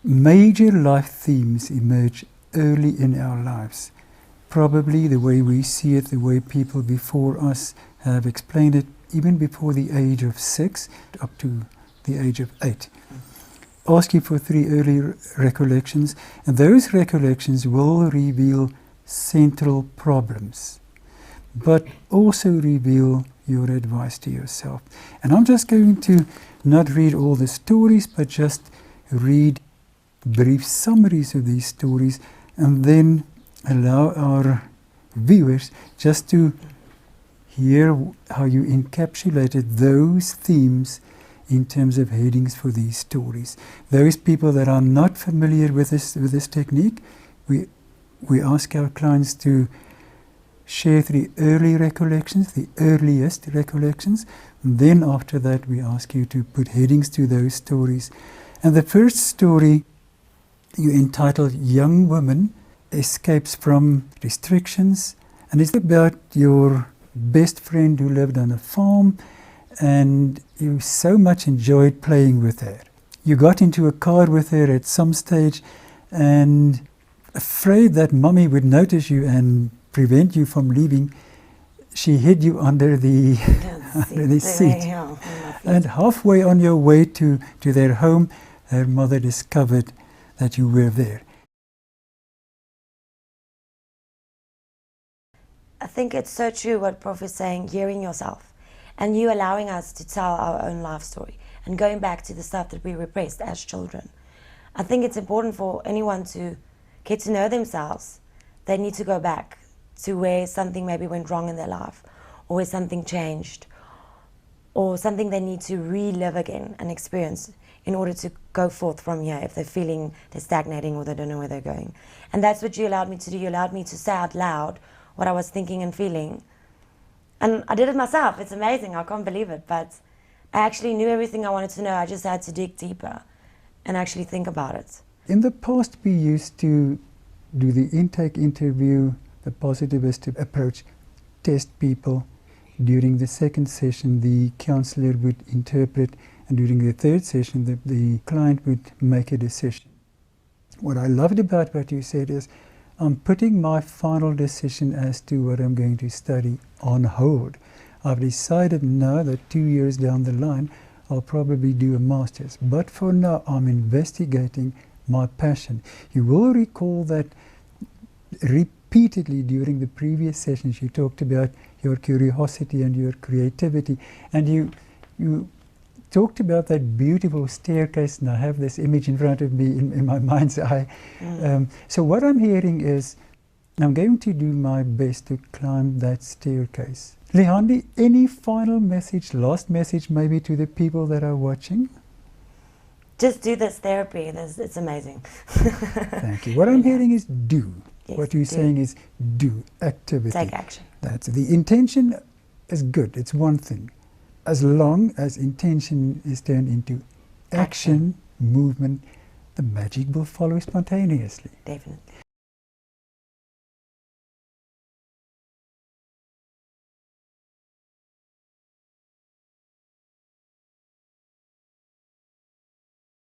Major life themes emerge early in our lives. Probably the way we see it, the way people before us have explained it, even before the age of 6 up to the age of 8. Ask you for 3 early recollections, and those recollections will reveal central problems, but also reveal your advice to yourself. And I'm just going to not read all the stories, but just read brief summaries of these stories, and then allow our viewers just to hear how you encapsulated those themes in terms of headings for these stories. Those people that are not familiar with this technique, we ask our clients to share 3 early recollections, the earliest recollections. And then after that, we ask you to put headings to those stories. And the first story you entitled Young Woman Escapes from Restrictions, and it's about your best friend who lived on a farm, and you so much enjoyed playing with her. You got into a car with her at some stage, and afraid that Mummy would notice you and prevent you from leaving, she hid you under the seat. And halfway on your way to their home, her mother discovered that you were there. I think it's so true what Prof is saying, hearing yourself, and you allowing us to tell our own life story and going back to the stuff that we repressed as children. I think it's important for anyone to get to know themselves. They need to go back to where something maybe went wrong in their life, or where something changed, or something they need to relive again and experience in order to go forth from here if they're feeling they're stagnating or they don't know where they're going. And that's what you allowed me to do. You allowed me to say out loud what I was thinking and feeling. And I did it myself. It's amazing. I can't believe it. But I actually knew everything I wanted to know. I just had to dig deeper and actually think about it. In the past, we used to do the intake interview, the positivist approach, test people. During the second session, the counselor would interpret, and during the third session, the client would make a decision. What I loved about what you said is, I'm putting my final decision as to what I'm going to study on hold. I've decided now that 2 years down the line, I'll probably do a master's. But for now, I'm investigating my passion. You will recall that repeatedly during the previous sessions, you talked about your curiosity and your creativity. And you talked about that beautiful staircase, and I have this image in front of me in my mind's eye. So what I'm hearing is, I'm going to do my best to climb that staircase. Leandie, any final message, last message maybe to the people that are watching? Just do this therapy. It's amazing. Thank you. What I'm hearing is do. Yes, what you're saying is do, activity. Take action. That's the intention is good. It's one thing. As long as intention is turned into action, movement, the magic will follow spontaneously. Definitely.